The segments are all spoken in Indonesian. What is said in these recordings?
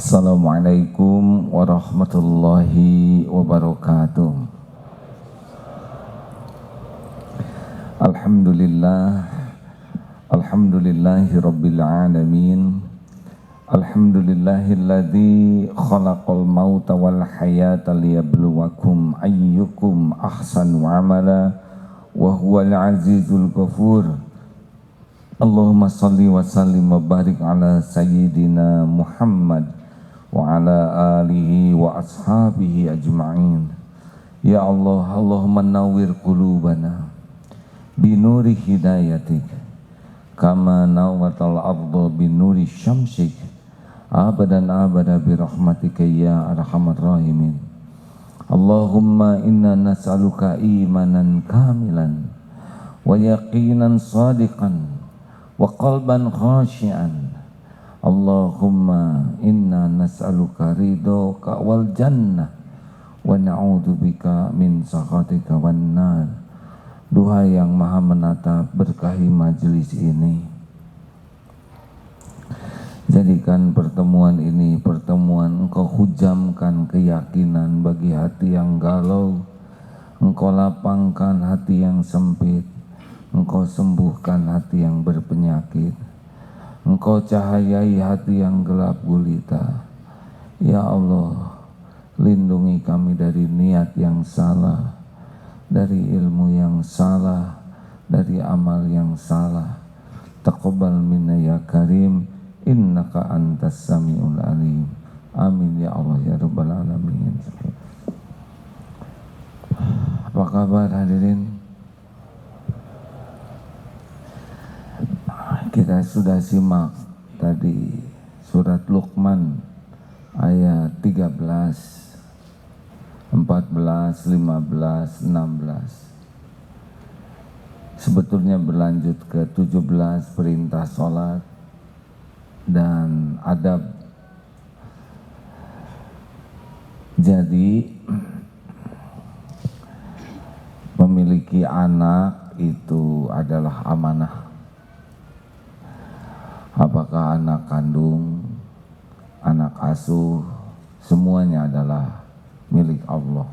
Assalamualaikum warahmatullahi wabarakatuh. Alhamdulillah, alhamdulillahi rabbil alamin. Alhamdulillahilladzi khalaqal mauta wal hayata liyabluwakum ayyukum ahsanu amala wa huwal azizul ghafur. Allahumma salli wa sallim wa barik ala sayyidina Muhammad wa ala alihi wa ashabihi ajma'in. Ya Allah, Allahumma nawwir qulubana binuri hidayatik kama nawwatal arda binuri syamsik abadan abada birahmatika ya arhamar rahimin. Allahumma inna nas'aluka imanan kamilan wa yaqinan sadiqan wa qalban khashi'an. Allahumma inna nas'aluka ridhoka wal jannah wa na'udzubika min sakhatika wan nar. Duha yang maha menatap, berkahi majelis ini, jadikan pertemuan ini pertemuan Engkau hujamkan keyakinan bagi hati yang galau, Engkau lapangkan hati yang sempit, Engkau sembuhkan hati yang berpenyakit, Engkau cahayai hati yang gelap gulita. Ya Allah, lindungi kami dari niat yang salah, dari ilmu yang salah, dari amal yang salah. Taqabbal minna ya karim, innaka antas sami'ul alim. Amin ya Allah ya rabbal alamin. Apa kabar hadirin? Kita sudah simak tadi surat Luqman ayat 13, 14, 15, 16. Sebetulnya berlanjut ke 17 perintah sholat dan adab. Jadi memiliki anak itu adalah amanah. Apakah anak kandung, anak asuh, semuanya adalah milik Allah.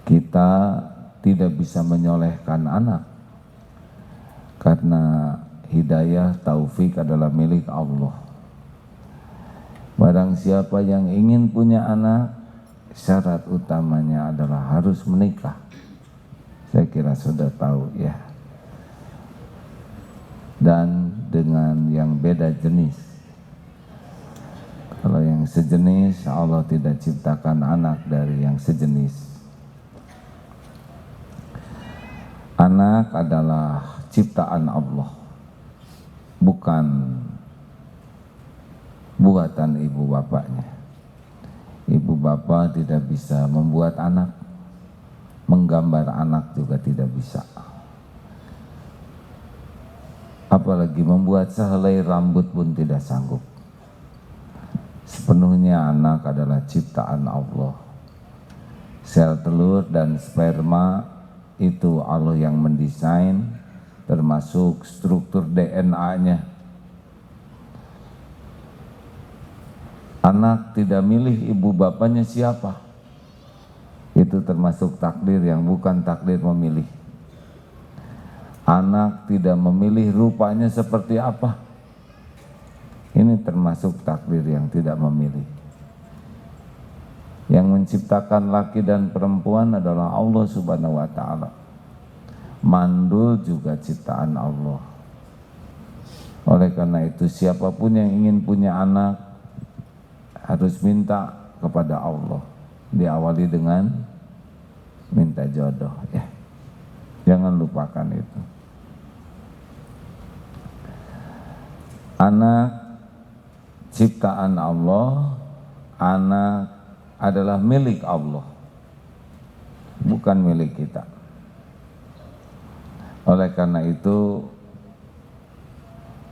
Kita tidak bisa menyolehkan anak, karena hidayah taufik adalah milik Allah. Barang siapa yang ingin punya anak, syarat utamanya adalah harus menikah. Saya kira sudah tahu ya. Dan dengan yang beda jenis. Kalau yang sejenis, Allah tidak ciptakan anak dari yang sejenis. Anak adalah ciptaan Allah, bukan buatan ibu bapaknya. Ibu bapak tidak bisa membuat anak, menggambar anak juga tidak bisa. Apalagi membuat sehelai rambut pun tidak sanggup. Sepenuhnya anak adalah ciptaan Allah. Sel telur dan sperma itu Allah yang mendesain, termasuk struktur DNA-nya. Anak tidak milih ibu bapaknya siapa. Itu termasuk takdir yang bukan takdir memilih. Anak tidak memilih rupanya seperti apa. Ini termasuk takdir yang tidak memilih. Yang menciptakan laki dan perempuan adalah Allah Subhanahu wa ta'ala. Mandul juga ciptaan Allah. Oleh karena itu siapapun yang ingin punya anak harus minta kepada Allah. Diawali dengan minta jodoh ya. Jangan lupakan itu. Anak ciptaan Allah, anak adalah milik Allah, bukan milik kita. Oleh karena itu,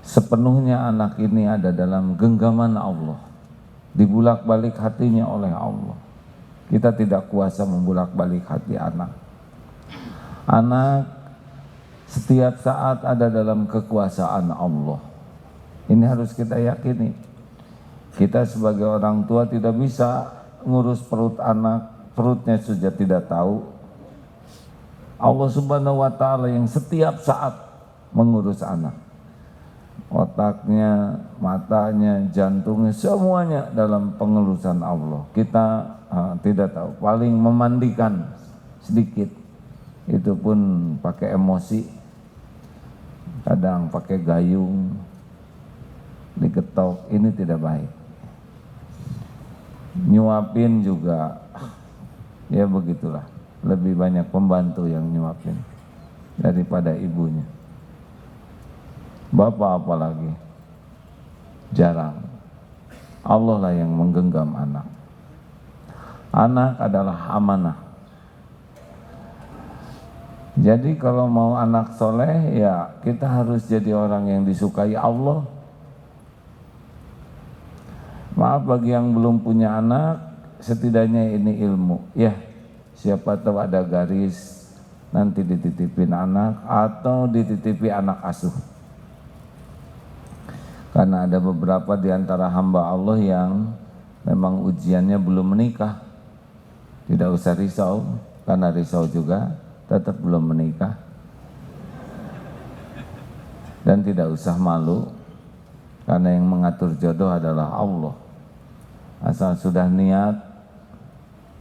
sepenuhnya anak ini ada dalam genggaman Allah, dibulak-balik hatinya oleh Allah. Kita tidak kuasa membulak-balik hati anak. Anak setiap saat ada dalam kekuasaan Allah. Ini harus kita yakini. Kita sebagai orang tua tidak bisa ngurus perut anak, perutnya saja tidak tahu. Allah Subhanahu wa Ta'ala yang setiap saat mengurus anak. Otaknya, matanya, jantungnya, semuanya dalam pengurusan Allah. Kita tidak tahu, paling memandikan sedikit, itu pun pakai emosi, kadang pakai gayung, diketok, ini tidak baik. Nyuapin juga, ya begitulah, lebih banyak pembantu yang nyuapin daripada ibunya. Bapak apalagi jarang. Allah lah yang menggenggam anak. Anak adalah amanah. Jadi kalau mau anak soleh, ya kita harus jadi orang yang disukai Allah. Maaf bagi yang belum punya anak, setidaknya ini ilmu. Ya, siapa tahu ada garis, nanti dititipin anak atau dititipi anak asuh. Karena ada beberapa di antara hamba Allah yang memang ujiannya belum menikah. Tidak usah risau, karena risau juga tetap belum menikah. Dan tidak usah malu, karena yang mengatur jodoh adalah Allah. Asal sudah niat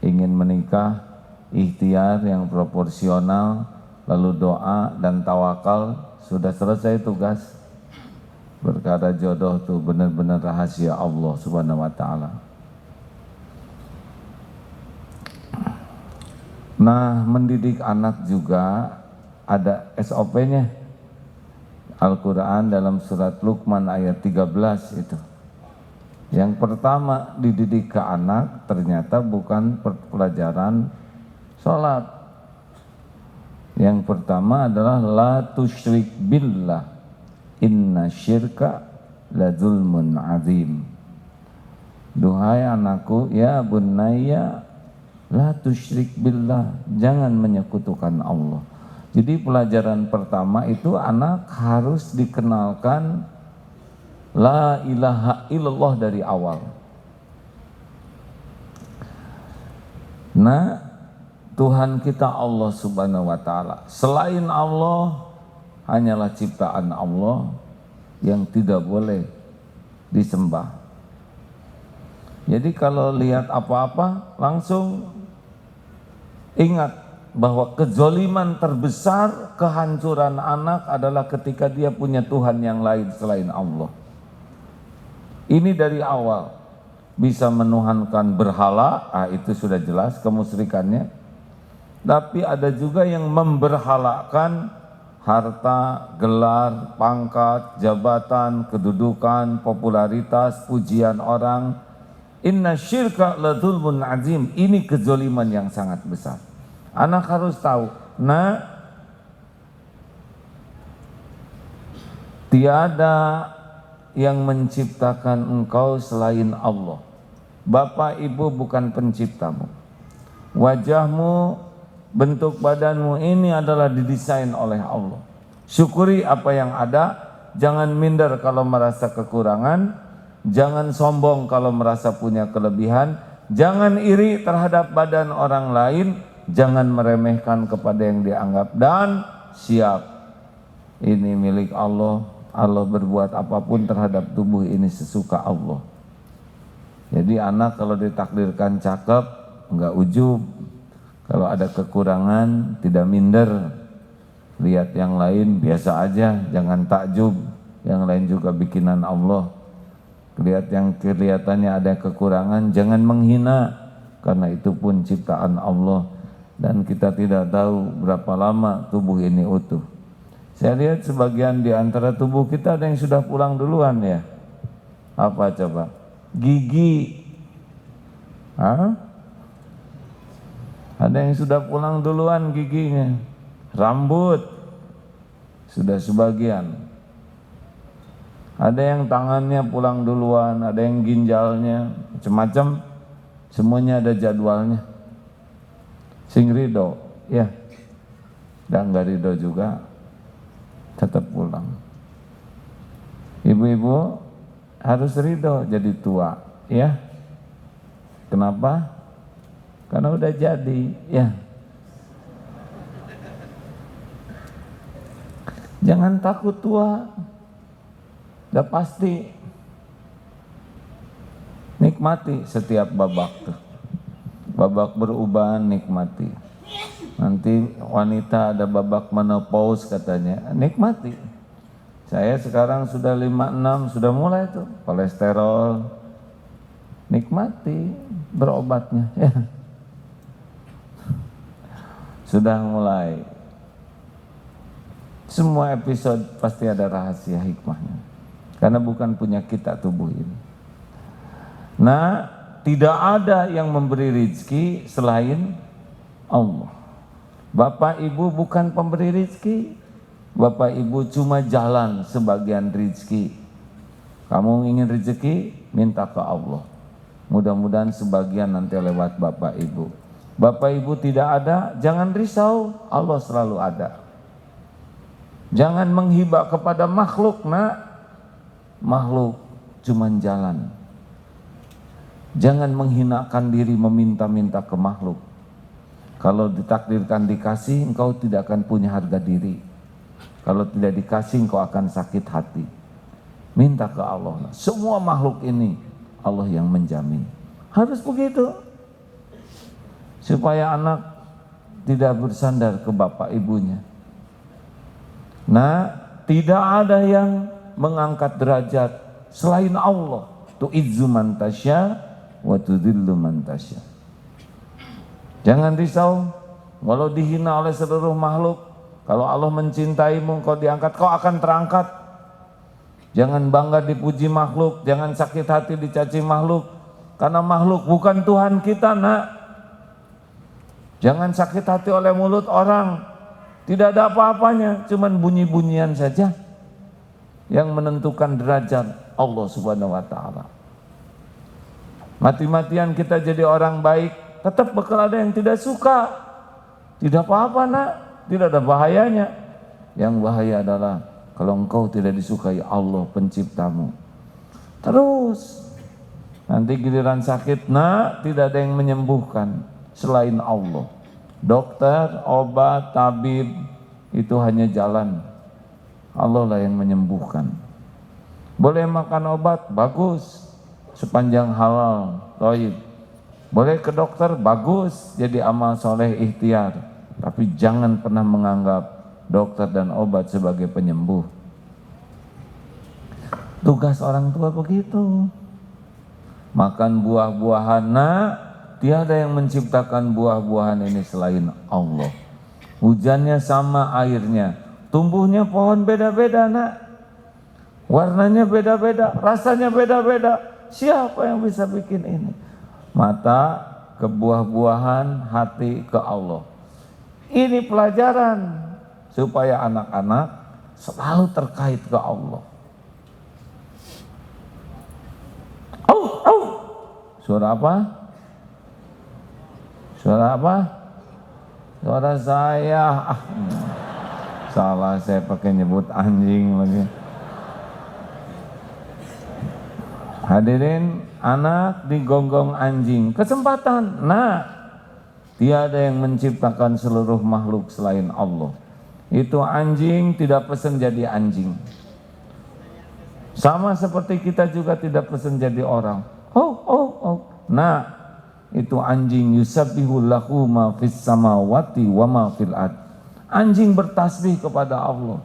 ingin menikah, ikhtiar yang proporsional, lalu doa dan tawakal, sudah selesai tugas. Perkara jodoh itu benar-benar rahasia Allah Subhanahu wa Ta'ala. Nah, mendidik anak juga ada SOP-nya. Al-Quran dalam surat Luqman ayat 13 itu. Yang pertama dididik ke anak ternyata bukan pelajaran sholat. Yang pertama adalah la tusyrik billah. Inna syirka la zulmun azim. Duhai anakku, ya bunayya la tusyrik billah, jangan menyekutukan Allah. Jadi pelajaran pertama itu anak harus dikenalkan la ilaha illallah dari awal. Nah, Tuhan kita Allah Subhanahu wa Ta'ala. Selain Allah hanyalah ciptaan Allah yang tidak boleh disembah. Jadi kalau lihat apa-apa langsung ingat bahwa kezaliman terbesar, kehancuran anak adalah ketika dia punya Tuhan yang lain selain Allah. Ini dari awal bisa menuhankan berhala, itu sudah jelas kemusyrikannya. Tapi ada juga yang memberhalakan harta, gelar, pangkat, jabatan, kedudukan, popularitas, pujian orang. Inna syirka la dzulmun azim. Ini kezaliman yang sangat besar. Anak harus tahu, nah, tiada yang menciptakan engkau selain Allah. Bapak ibu bukan penciptamu. Wajahmu, bentuk badanmu ini adalah didesain oleh Allah. Syukuri apa yang ada, jangan minder kalau merasa kekurangan, jangan sombong kalau merasa punya kelebihan, jangan iri terhadap badan orang lain, jangan meremehkan kepada yang dianggap, dan siap, ini milik Allah. Allah berbuat apapun terhadap tubuh ini sesuka Allah. Jadi anak kalau ditakdirkan cakep, enggak ujub. Kalau ada kekurangan, tidak minder. Lihat yang lain biasa aja, jangan takjub. Yang lain juga bikinan Allah. Lihat yang kelihatannya ada kekurangan, jangan menghina. Karena itu pun ciptaan Allah. Dan kita tidak tahu berapa lama tubuh ini utuh. Saya lihat sebagian di antara tubuh kita ada yang sudah pulang duluan ya. Apa coba? Gigi. Ada yang sudah pulang duluan giginya. Rambut sudah sebagian. Ada yang tangannya pulang duluan, ada yang ginjalnya, macam-macam. Semuanya ada jadwalnya. Sing ridho, ya. Dan enggak ridho juga tetap pulang. Ibu-ibu, harus ridho jadi tua, ya. Kenapa? Karena udah jadi, ya. Jangan takut tua, udah pasti. Nikmati setiap babak tuh. Babak berubahan nikmati. Nanti wanita ada babak menopause katanya, nikmati. Saya sekarang sudah 56, sudah mulai tuh kolesterol. Nikmati berobatnya, ya. Sudah mulai. Semua episode pasti ada rahasia hikmahnya. Karena bukan punya kita tubuh ini. Nah, tidak ada yang memberi rezeki selain Allah. Bapak Ibu bukan pemberi rezeki. Bapak Ibu cuma jalan sebagian rezeki. Kamu ingin rezeki, minta ke Allah. Mudah-mudahan sebagian nanti lewat Bapak Ibu. Bapak Ibu tidak ada, jangan risau, Allah selalu ada. Jangan menghibah kepada makhluk, nak. Makhluk cuma jalan. Jangan menghinakan diri meminta-minta ke makhluk. Kalau ditakdirkan dikasih, engkau tidak akan punya harga diri. Kalau tidak dikasih, engkau akan sakit hati. Minta ke Allah. Semua makhluk ini Allah yang menjamin. Harus begitu. Supaya anak tidak bersandar ke bapak ibunya. Nah, tidak ada yang mengangkat derajat selain Allah. Tu'izzu man tasya wa tudhillu man tasya. Jangan risau walau dihina oleh seluruh makhluk. Kalau Allah mencintaimu, kau diangkat, kau akan terangkat. Jangan bangga dipuji makhluk, jangan sakit hati dicaci makhluk. Karena makhluk bukan Tuhan kita, nak. Jangan sakit hati oleh mulut orang. Tidak ada apa-apanya, cuman bunyi-bunyian saja yang menentukan derajat Allah Subhanahu wa taala. Mati-matian kita jadi orang baik, tetap bakal ada yang tidak suka. Tidak apa-apa, nak. Tidak ada bahayanya. Yang bahaya adalah kalau engkau tidak disukai Allah penciptamu. Terus nanti giliran sakit, nak, tidak ada yang menyembuhkan selain Allah. Dokter, obat, tabib itu hanya jalan. Allah lah yang menyembuhkan. Boleh makan obat, bagus, sepanjang halal, thayyib. Boleh ke dokter, bagus, jadi amal soleh ikhtiar. Tapi jangan pernah menganggap dokter dan obat sebagai penyembuh. Tugas orang tua begitu. Makan buah-buahan, nak. Tiada yang menciptakan buah-buahan ini selain Allah. Hujannya sama airnya. Tumbuhnya pohon beda-beda, nak. Warnanya beda-beda, rasanya beda-beda. Siapa yang bisa bikin ini? Mata ke buah-buahan, hati ke Allah. Ini pelajaran supaya anak-anak selalu terkait ke Allah. Suara apa? Suara apa? Suara saya. Salah, saya pakai nyebut anjing lagi. Hadirin, anak digonggong anjing. Kesempatan. Nah, tiada yang menciptakan seluruh makhluk selain Allah. Itu anjing tidak pesan jadi anjing. Sama seperti kita juga tidak pesan jadi orang. Nah, itu anjing yusabbihu lahu ma fis samawati wa ma fil ard. Anjing bertasbih kepada Allah.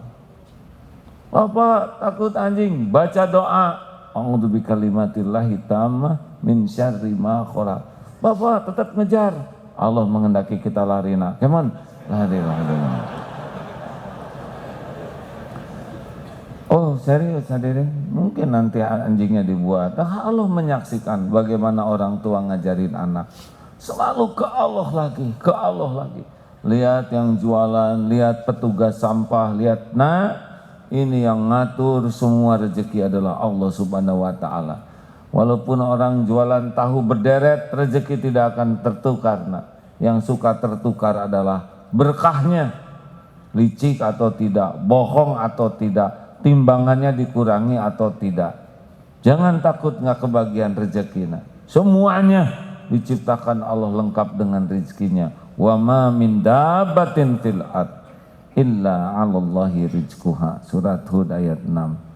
Bapak takut anjing, baca doa. A'udzu bikalimatillahi tammah min syarri ma khalaq. Bapak tetap ngejar. Allah menghendaki kita lari, nak. Come on, lari. Oh, serius hadirin, mungkin nanti anjingnya dibuat. Allah menyaksikan bagaimana orang tua ngajarin anak. Selalu ke Allah lagi, ke Allah lagi. Lihat yang jualan, lihat petugas sampah, lihat, nah, ini yang ngatur semua rezeki adalah Allah Subhanahu wa taala. Walaupun orang jualan tahu berderet, rezeki tidak akan tertukar, nah. Yang suka tertukar adalah berkahnya. Licik atau tidak, bohong atau tidak, timbangannya dikurangi atau tidak. Jangan takut nggak kebagian rezekina. Semuanya diciptakan Allah lengkap dengan rezekinya. Wa ma min dabbatin fil ard illa 'alallahi rizquha. Surat Hud ayat 6.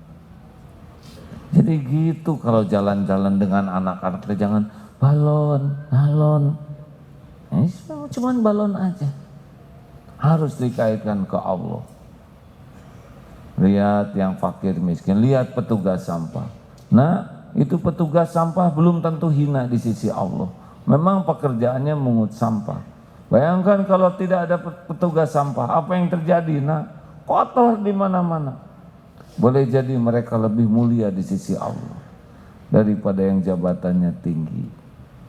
Jadi gitu kalau jalan-jalan dengan anak-anak, jangan balon. Cuman balon aja. Harus dikaitkan ke Allah. Lihat yang fakir miskin, lihat petugas sampah. Nah, itu petugas sampah belum tentu hina di sisi Allah. Memang pekerjaannya mengut sampah. Bayangkan kalau tidak ada petugas sampah, apa yang terjadi? Nah, kotor di mana-mana. Boleh jadi mereka lebih mulia di sisi Allah daripada yang jabatannya tinggi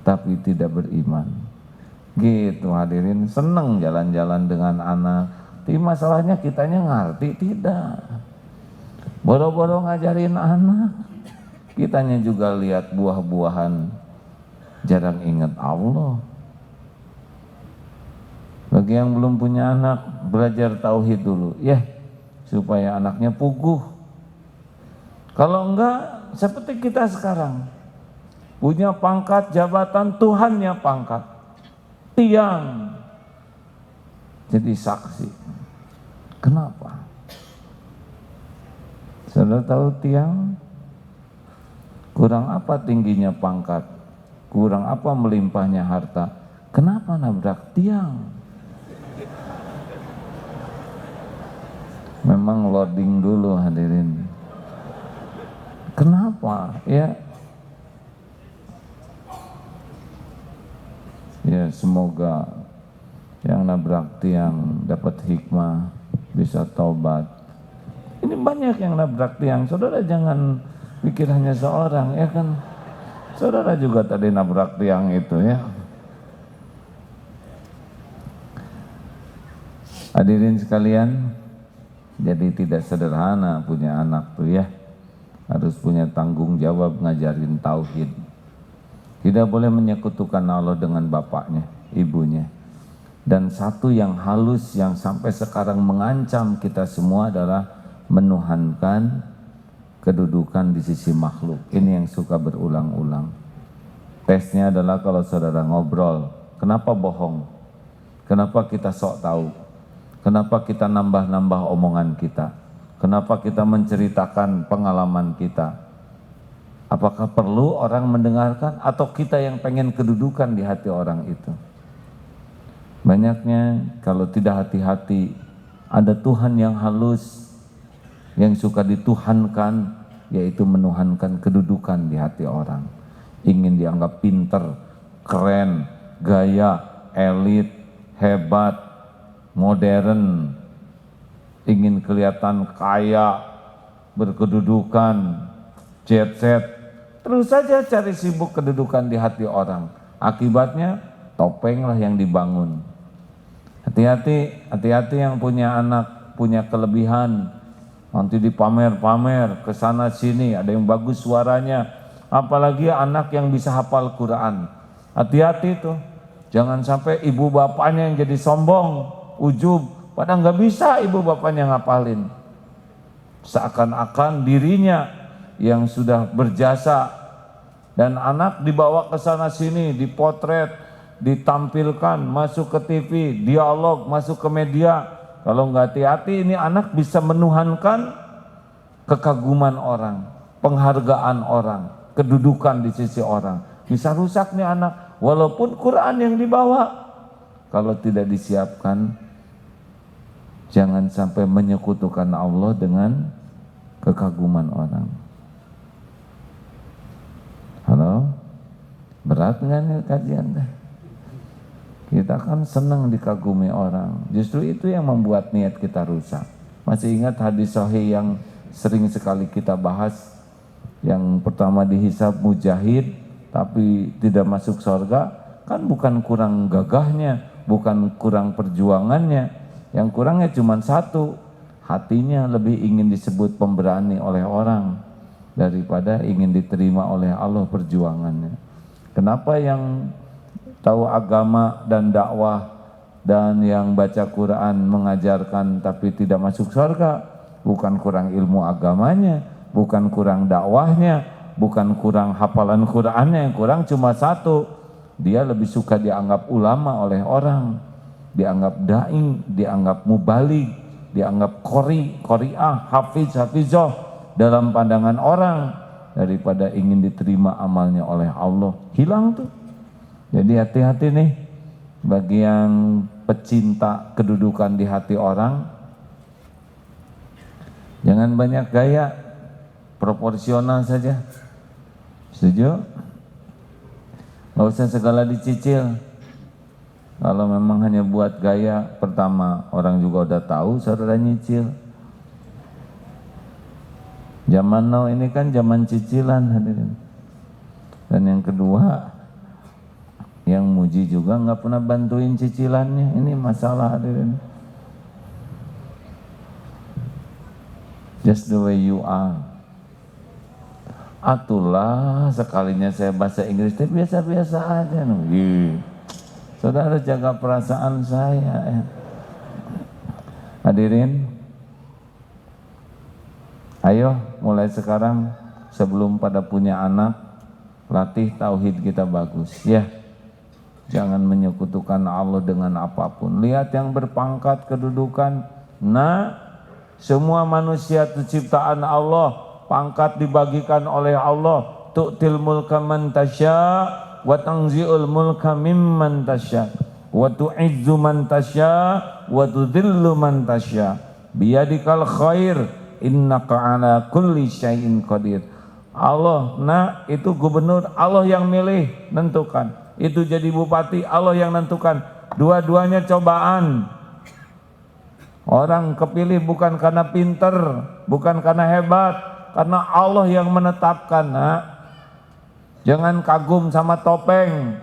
tapi tidak beriman. Gitu hadirin, seneng jalan-jalan dengan anak. Tapi masalahnya kitanya ngerti tidak. Boro-boro ngajarin anak, kitanya juga lihat buah-buahan, jarang ingat Allah. Bagi yang belum punya anak, belajar tauhid dulu ya, supaya anaknya puguh. Kalau enggak, seperti kita sekarang, punya pangkat jabatan, Tuhannya pangkat, tiang, jadi saksi. Kenapa? Saudara tahu tiang? Kurang apa tingginya pangkat? Kurang apa melimpahnya harta? Kenapa nabrak tiang? Memang loading dulu hadirin. Kenapa? Ya semoga yang nabrak tiang dapat hikmah, bisa taubat. Ini banyak yang nabrak tiang. Saudara jangan pikir hanya seorang, ya kan? Saudara juga tadi nabrak tiang itu ya. Hadirin sekalian, jadi tidak sederhana punya anak tuh ya. Harus punya tanggung jawab ngajarin tauhid. Tidak boleh menyekutukan Allah dengan bapaknya, ibunya. Dan satu yang halus yang sampai sekarang mengancam kita semua adalah menuhankan kedudukan di sisi makhluk. Ini yang suka berulang-ulang. Tesnya adalah kalau saudara ngobrol, kenapa bohong? Kenapa kita sok tahu? Kenapa kita nambah-nambah omongan kita? Kenapa kita menceritakan pengalaman kita? Apakah perlu orang mendengarkan atau kita yang pengen kedudukan di hati orang itu? Banyaknya kalau tidak hati-hati, ada Tuhan yang halus, yang suka dituhankan, yaitu menuhankan kedudukan di hati orang. Ingin dianggap pinter, keren, gaya, elit, hebat, modern, ingin kelihatan kaya, berkedudukan, jet set, terus saja cari sibuk kedudukan di hati orang. Akibatnya topenglah yang dibangun. Hati-hati yang punya anak, punya kelebihan, nanti dipamer-pamer ke sana sini, ada yang bagus suaranya, apalagi anak yang bisa hafal Quran. Hati-hati tuh, jangan sampai ibu bapaknya yang jadi sombong, ujub, padahal nggak bisa ibu bapaknya ngapalin. Seakan-akan dirinya yang sudah berjasa, dan anak dibawa ke sana sini, dipotret, ditampilkan, masuk ke TV, dialog, masuk ke media. Kalau nggak hati-hati, ini anak bisa menuhankan kekaguman orang, penghargaan orang, kedudukan di sisi orang. Bisa rusak nih anak, walaupun Quran yang dibawa. Kalau tidak disiapkan, jangan sampai menyekutukan Allah dengan kekaguman orang. Halo? Berat nggak nih kajian? Kita kan senang dikagumi orang. Justru itu yang membuat niat kita rusak. Masih ingat hadis sahih yang sering sekali kita bahas? Yang pertama dihisab mujahid tapi tidak masuk surga. Kan bukan kurang gagahnya, bukan kurang perjuangannya. Yang kurangnya cuma satu, hatinya lebih ingin disebut pemberani oleh orang daripada ingin diterima oleh Allah perjuangannya. Kenapa yang tahu agama dan dakwah dan yang baca Quran mengajarkan tapi tidak masuk surga? Bukan kurang ilmu agamanya, bukan kurang dakwahnya, bukan kurang hafalan Qur'annya, yang kurang cuma satu, dia lebih suka dianggap ulama oleh orang, dianggap da'i, dianggap mubaligh, dianggap qori'ah, hafizah dalam pandangan orang, daripada ingin diterima amalnya oleh Allah. Hilang tuh. Jadi hati-hati nih bagi yang pecinta kedudukan di hati orang, jangan banyak gaya, proporsional saja. Setuju? Gak usah segala dicicil. Kalau memang hanya buat gaya, pertama orang juga udah tahu saudara nyicil. Zaman now ini kan zaman cicilan, hadirin. Dan yang kedua, yang muji juga nggak pernah bantuin cicilannya. Ini masalah, hadirin. Just the way you are. Atulah sekalinya saya bahasa Inggris, tapi biasa-biasa aja. Saudara jaga perasaan saya. Hadirin, ayo mulai sekarang sebelum pada punya anak, latih tauhid kita bagus. Ya, jangan menyekutukan Allah dengan apapun. Lihat yang berpangkat kedudukan. Nah, semua manusia itu ciptaan Allah. Pangkat dibagikan oleh Allah. Tu'til mulka man tasya wa tanzi'ul mulka mimman tasya wa tu'izzu man tasya wa tudhillu man tasya biyadikal khair innaka ala kulli syai'in qadir. Allah, nah itu gubernur, Allah yang milih, nentukan. Itu jadi bupati, Allah yang nentukan. Dua-duanya cobaan. Orang kepilih bukan karena pinter, bukan karena hebat, karena Allah yang menetapkan. Nah, jangan kagum sama topeng.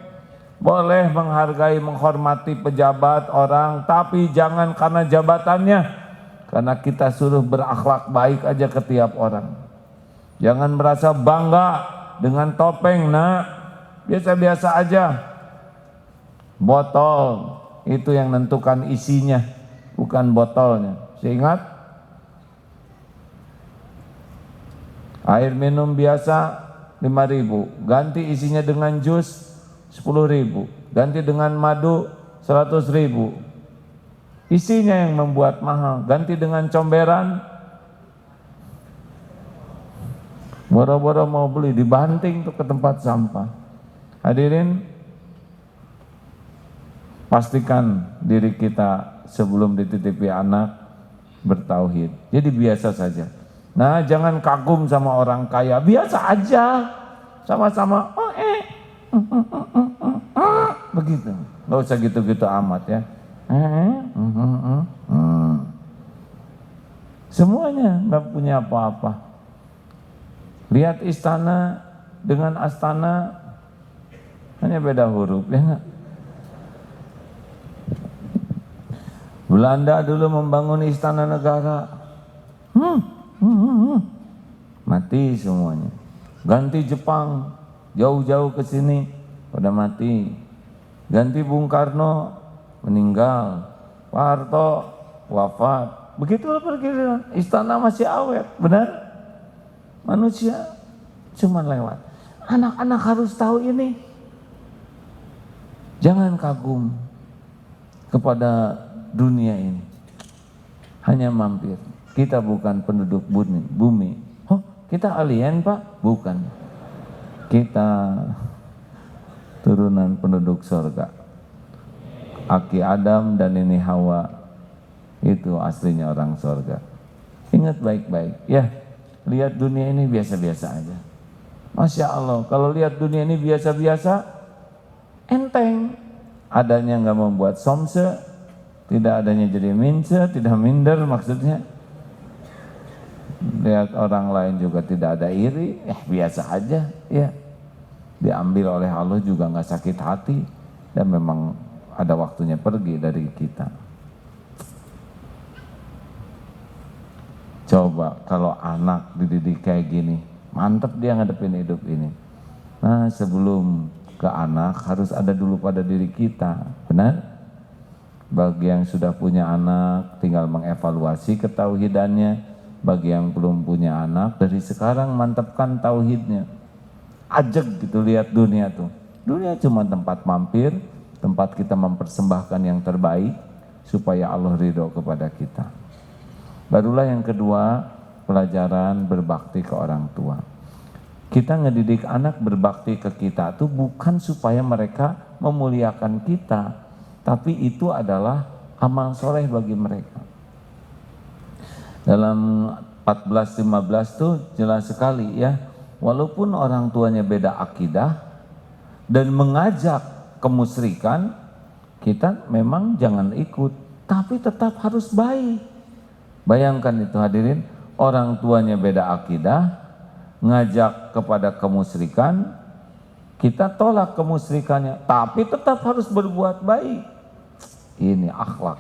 Boleh menghargai, menghormati pejabat orang, tapi jangan karena jabatannya. Karena kita suruh berakhlak baik aja ke tiap orang. Jangan merasa bangga dengan topeng. Nah, biasa-biasa aja. Botol itu yang nentukan isinya, bukan botolnya. Ingat, air minum biasa 5.000, ganti isinya dengan jus 10.000, ganti dengan madu 100.000. Isinya yang membuat mahal, ganti dengan comberan, boro-boro mau beli dibanting tuh ke tempat sampah. Hadirin, pastikan diri kita sebelum dititipi anak bertauhid. Jadi biasa saja. Nah, jangan kagum sama orang kaya, biasa aja, sama-sama begitu. Nggak usah gitu-gitu amat ya. Semuanya nggak punya apa-apa. Lihat istana dengan astana hanya beda huruf, ya nggak? Belanda dulu membangun istana negara, mati semuanya. Ganti Jepang, jauh-jauh ke sini pada mati. Ganti Bung Karno, meninggal. Pak Harto wafat. Begitulah perkiraan. Istana masih awet, benar? Manusia cuma lewat. Anak-anak harus tahu ini. Jangan kagum kepada dunia ini. Hanya mampir. Kita bukan penduduk bumi. Oh, kita alien, Pak? Bukan. Kita turunan penduduk surga. Aki Adam dan ini Hawa, itu aslinya orang surga. Ingat baik-baik. Ya, lihat dunia ini biasa-biasa aja. Masya Allah, kalau lihat dunia ini biasa-biasa, enteng. Adanya nggak membuat somse, tidak adanya jadi mince, tidak minder maksudnya. Lihat orang lain juga tidak ada iri, biasa aja. Ya, diambil oleh Allah juga nggak sakit hati, dan memang ada waktunya pergi dari kita. Coba kalau anak dididik kayak gini, mantep dia ngadepin hidup ini. Nah, sebelum ke anak harus ada dulu pada diri kita, benar? Bagi yang sudah punya anak tinggal mengevaluasi ketauhidannya. Bagi yang belum punya anak, dari sekarang mantapkan tauhidnya. ajeg gitu lihat dunia tuh. Dunia cuma tempat mampir, tempat kita mempersembahkan yang terbaik supaya Allah ridho kepada kita. Barulah yang kedua, pelajaran berbakti ke orang tua. Kita ngedidik anak berbakti ke kita tuh bukan supaya mereka memuliakan kita, tapi itu adalah amal soleh bagi mereka. Dalam 14-15 tuh jelas sekali ya, walaupun orang tuanya beda akidah dan mengajak kemusyrikan, kita memang jangan ikut, tapi tetap harus baik. Bayangkan itu hadirin, orang tuanya beda akidah, ngajak kepada kemusyrikan, kita tolak kemusyrikannya, tapi tetap harus berbuat baik. Ini akhlak.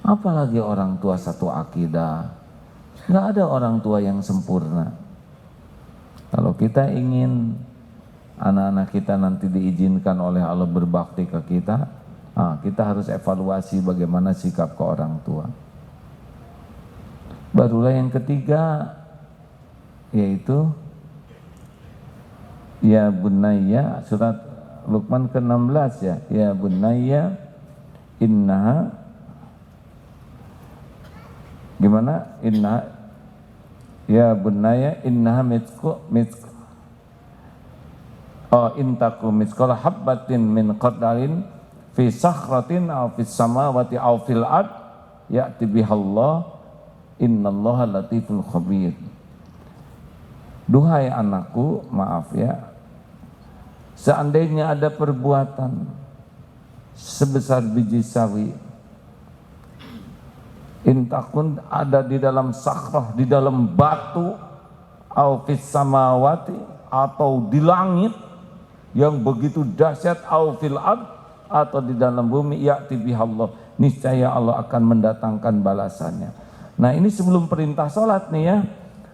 Apalagi orang tua satu akidah, nggak ada orang tua yang sempurna. Kalau kita ingin anak-anak kita nanti diizinkan oleh Allah berbakti ke kita, kita harus evaluasi bagaimana sikap ke orang tua. Barulah yang ketiga, yaitu ya bunayya, surat Luqman ke-16 ya. Ya bunayya innaha, gimana? Innaha, ya bunayya innaha intaku mitqala habbatin min qardalin fi sakhratin aw fis samawati aw fil ard ya'ti bihallah innallaha latiful khabir. Duhai anakku, maaf ya, seandainya ada perbuatan sebesar biji sawi, intakun ada di dalam sakhrah, di dalam batu, au fis samawati, atau di langit yang begitu dahsyat, au fil ard, atau di dalam bumi, ya'ti bihallah, niscaya Allah akan mendatangkan balasannya. Nah ini sebelum perintah sholat nih ya,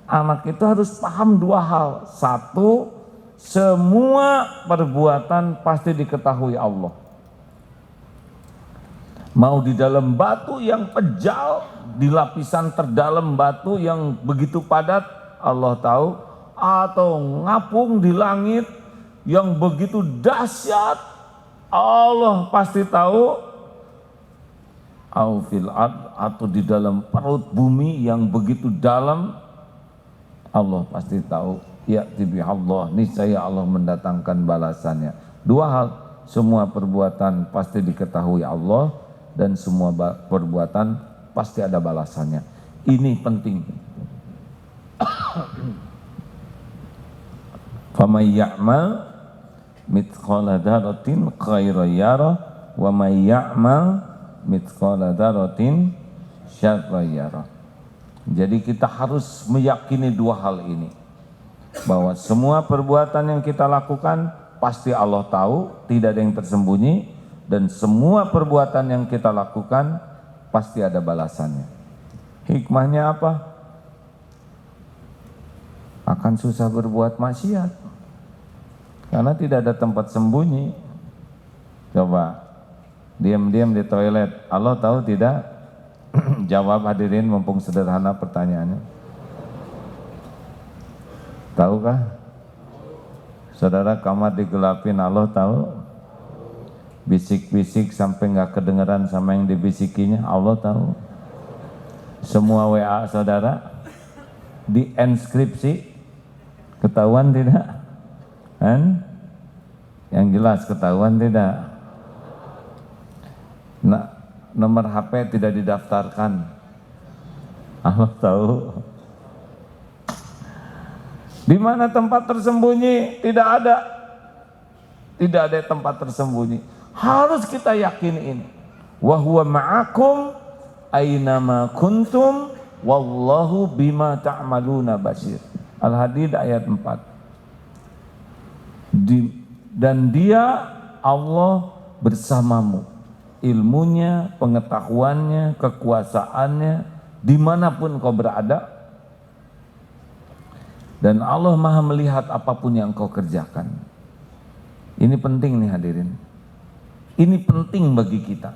anak itu harus paham dua hal. Satu, semua perbuatan pasti diketahui Allah. Mau di dalam batu yang pejal, di lapisan terdalam batu yang begitu padat, Allah tahu. Atau ngapung di langit yang begitu dahsyat, Allah pasti tahu. Au fil ard, atau di dalam perut bumi yang begitu dalam, Allah pasti tahu. Ya'ti bihallah, niscaya Allah mendatangkan balasannya. Dua hal, semua perbuatan pasti diketahui Allah dan semua perbuatan pasti ada balasannya. Ini penting. Faman ya'mal mithqala dzarratin khairan yarah wa may ya'mal mithqala dzarratin syarran yarah. Jadi kita harus meyakini dua hal ini, bahwa semua perbuatan yang kita lakukan pasti Allah tahu, tidak ada yang tersembunyi, dan semua perbuatan yang kita lakukan pasti ada balasannya. Hikmahnya apa? Akan susah berbuat maksiat karena tidak ada tempat sembunyi. Coba diam-diam di toilet, Allah tahu tidak? Jawab hadirin, mumpung sederhana pertanyaannya. Tahukah? Saudara, kamar digelapin, Allah tahu. Bisik-bisik sampai nggak kedengeran sama yang dibisikinya, Allah tahu. Semua WA saudara dienskripsi, ketahuan tidak? Kan? Yang jelas ketahuan tidak? Nah, nomor HP tidak didaftarkan, Allah tahu. Di mana tempat tersembunyi? Tidak ada. Tidak ada tempat tersembunyi. Harus kita yakini ini. Wa huwa ma'akum aynama kuntum wallahu bima ta'maluna basir. Al-Hadid ayat 4. Dan dia, Allah, bersamamu. Ilmunya, pengetahuannya, kekuasaannya, dimanapun kau berada. Dan Allah maha melihat apapun yang kau kerjakan. Ini penting nih hadirin. Ini penting bagi kita.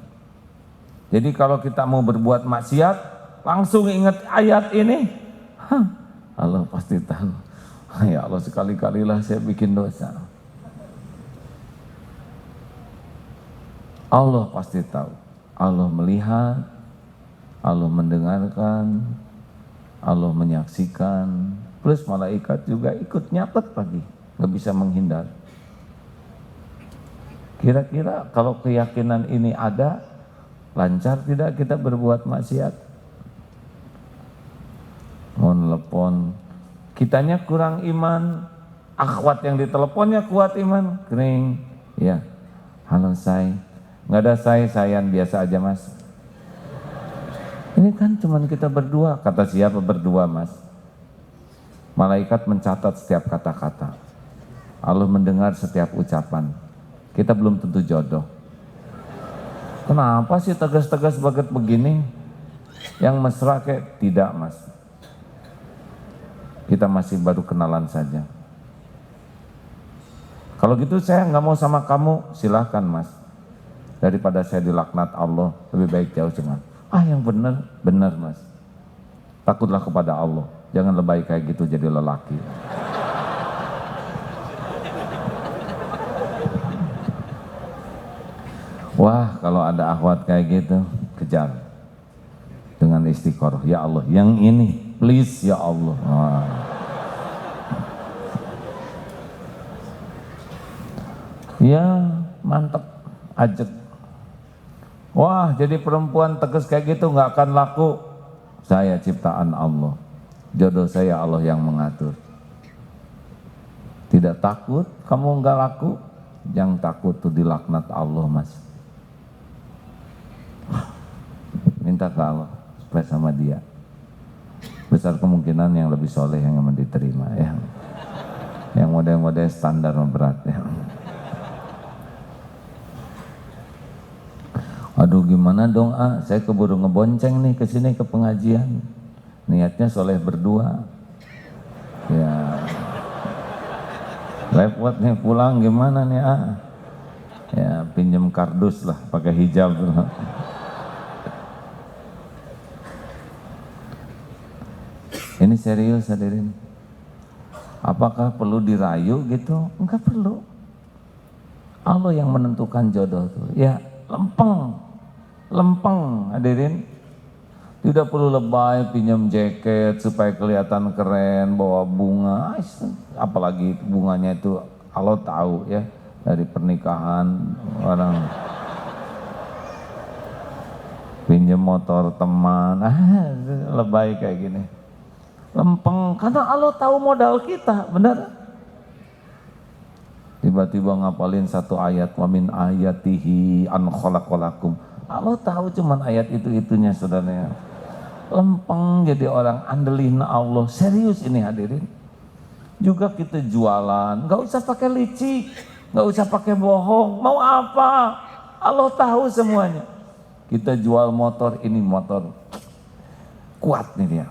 Jadi kalau kita mau berbuat maksiat, langsung ingat ayat ini. Allah pasti tahu. Ya Allah, sekali-kalilah saya bikin dosa. Allah pasti tahu. Allah melihat, Allah mendengarkan, Allah menyaksikan, plus malaikat juga ikut nyatet lagi, nggak bisa menghindar. Kira-kira kalau keyakinan ini ada, lancar tidak kita berbuat maksiat? Mau nelpon, kitanya kurang iman, akhwat yang diteleponnya kuat iman, kering, ya, halo say, nggak ada sayan biasa aja mas. Ini kan cuman kita berdua, kata siapa berdua mas? Malaikat mencatat setiap kata-kata, Allah mendengar setiap ucapan. Kita belum tentu jodoh. Kenapa sih tegas-tegas banget begini? Yang mesra kayak tidak mas. Kita masih baru kenalan saja. Kalau gitu saya nggak mau sama kamu, silahkan mas. Daripada saya dilaknat Allah, lebih baik jauh dengan. Yang benar mas. Takutlah kepada Allah. Jangan lebay kayak gitu jadi lelaki. Wah, kalau ada akhwat kayak gitu, kejar dengan istiqoroh. Ya Allah, yang ini, please ya Allah. Ya, mantap, ajak. Wah, jadi perempuan tegas kayak gitu nggak akan laku. Saya ciptaan Allah, jodoh saya Allah yang mengatur. Tidak takut, kamu nggak laku. Yang takut tuh dilaknat Allah mas. Minta ke Allah supaya sama dia. Besar kemungkinan yang lebih soleh yang akan diterima ya. Yang model-model standar berat ya. Aduh gimana dong saya keburu ngebonceng nih ke sini ke pengajian. Niatnya soleh berdua. Ya. Repot nih pulang gimana nih Ya pinjem kardus lah pakai hijab. Ini serius hadirin. Apakah perlu dirayu gitu? Enggak perlu. Allah yang menentukan jodoh tuh. Ya lempeng hadirin. Tidak perlu lebay pinjam jaket supaya kelihatan keren, bawa bunga. Apalagi bunganya itu Allah tahu ya dari pernikahan orang. Pinjam motor teman, lebay kayak gini. Lempeng, karena Allah tahu modal kita, benar? Tiba-tiba ngapalin satu ayat, wa min ayatihi an khalaqalakum. Allah tahu cuman ayat itu-itunya saudara. Lempeng jadi orang andelin Allah, serius ini hadirin. Juga kita jualan, nggak usah pakai licik, nggak usah pakai bohong, mau apa? Allah tahu semuanya. Kita jual motor, ini motor kuat nih dia.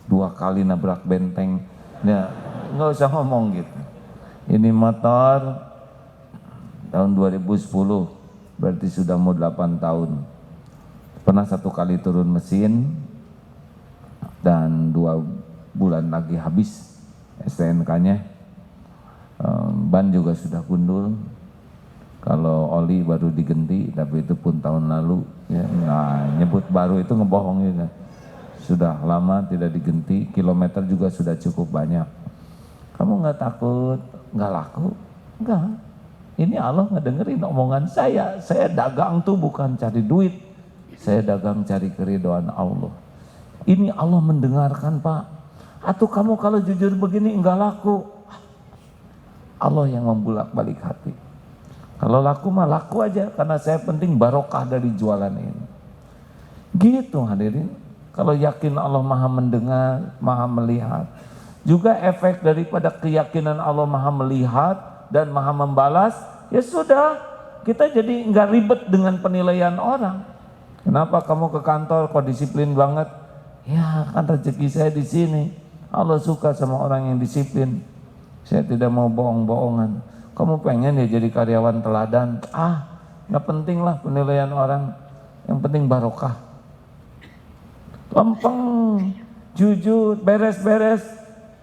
2 kali nabrak benteng, ya nggak usah ngomong gitu. Ini motor tahun 2010, berarti sudah mau 8 tahun. Pernah 1 kali turun mesin dan 2 bulan lagi habis STNK-nya. Ban juga sudah gundul. Kalau oli baru diganti, tapi itu pun tahun lalu. Ya. Nah, nyebut baru itu ngebohong juga. Sudah lama tidak diganti, kilometer juga sudah cukup banyak. Kamu nggak takut nggak laku? Enggak. Ini Allah ngedengerin omongan saya. Saya dagang tuh bukan cari duit, saya dagang cari keridhaan Allah. Ini Allah mendengarkan Pak. Atau kamu kalau jujur begini enggak laku, Allah yang membulak-balik hati. Kalau laku mah laku aja, karena saya penting barokah dari jualan ini. Gitu hadirin. Kalau yakin Allah maha mendengar, maha melihat. Juga efek daripada keyakinan Allah maha melihat dan maha membalas, ya sudah, kita jadi nggak ribet dengan penilaian orang. Kenapa kamu ke kantor kok disiplin banget? Ya kan rezeki saya di sini. Allah suka sama orang yang disiplin. Saya tidak mau bohong-bohongan. Kamu pengen ya jadi karyawan teladan? Nggak penting lah penilaian orang. Yang penting barokah. Lempeng, jujur, beres-beres.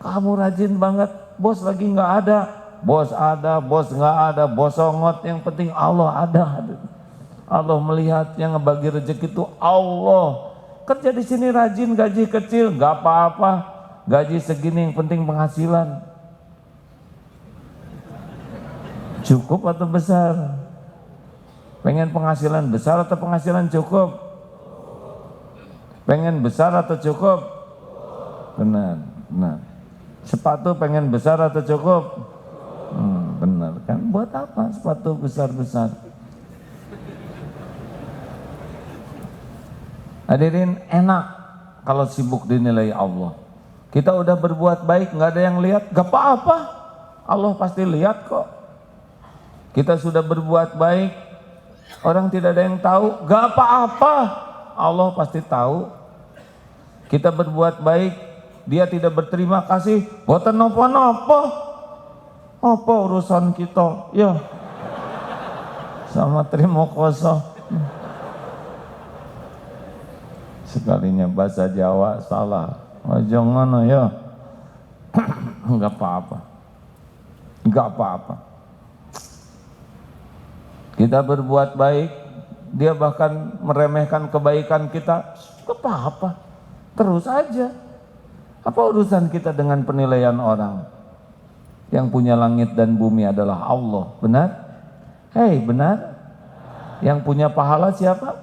Kamu rajin banget. bos lagi nggak ada, bos ada, bos nggak ada, bos songot, yang penting Allah ada. Allah melihat, yang ngebagi rezeki itu Allah. Kerja di sini rajin, gaji kecil, nggak apa-apa, gaji segini yang penting penghasilan. Cukup atau besar? Pengen penghasilan besar atau penghasilan cukup? Pengen besar atau cukup? Benar, benar. Sepatu pengen besar atau cukup? Benar kan? Buat apa sepatu besar-besar? Hadirin, enak kalau sibuk dinilai Allah. Kita udah berbuat baik, nggak ada yang lihat, gak apa-apa. Allah pasti lihat kok. Kita sudah berbuat baik, orang tidak ada yang tahu, gak apa-apa. Allah pasti tahu. Kita berbuat baik, dia tidak berterima kasih, boten nopo-nopo. Apa urusan kita? Ya, sama terima kasih. Sekalinya bahasa Jawa salah, jangan ya. Enggak apa-apa, enggak apa-apa. Kita berbuat baik, dia bahkan meremehkan kebaikan kita, enggak apa-apa, terus aja. Apa urusan kita dengan penilaian orang? Yang punya langit dan bumi adalah Allah, benar? Hei, benar? Yang punya pahala siapa?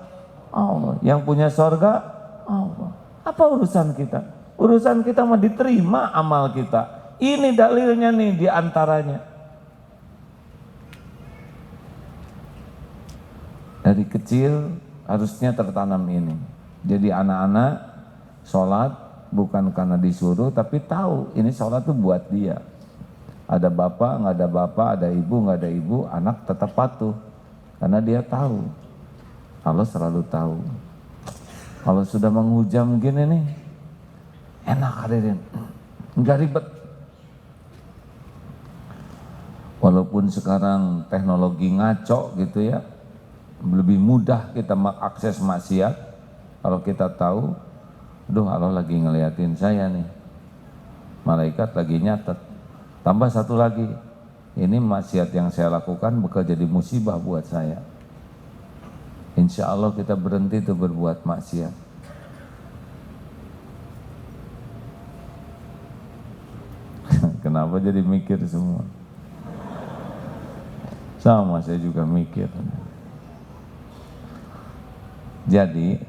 Allah. Yang punya sorga? Allah. Apa urusan kita? Urusan kita mah diterima amal kita. Ini dalilnya nih diantaranya. Dari kecil harusnya tertanam ini. Jadi anak-anak sholat bukan karena disuruh, tapi tahu ini sholat tuh buat dia. Ada bapak, nggak ada bapak, ada ibu, nggak ada ibu, anak tetap patuh. Karena dia tahu. Allah selalu tahu. Kalau sudah menghujam gini nih, enak hadirin, nggak ribet. Walaupun sekarang teknologi ngaco gitu ya, lebih mudah kita mengakses maksiat. Kalau kita tahu, aduh Allah lagi ngeliatin saya nih, malaikat lagi nyatet. Tambah satu lagi, ini maksiat yang saya lakukan bakal jadi musibah buat saya. Insya Allah kita berhenti tuh berbuat maksiat. Kenapa jadi mikir semua? Sama, saya juga mikir. Jadi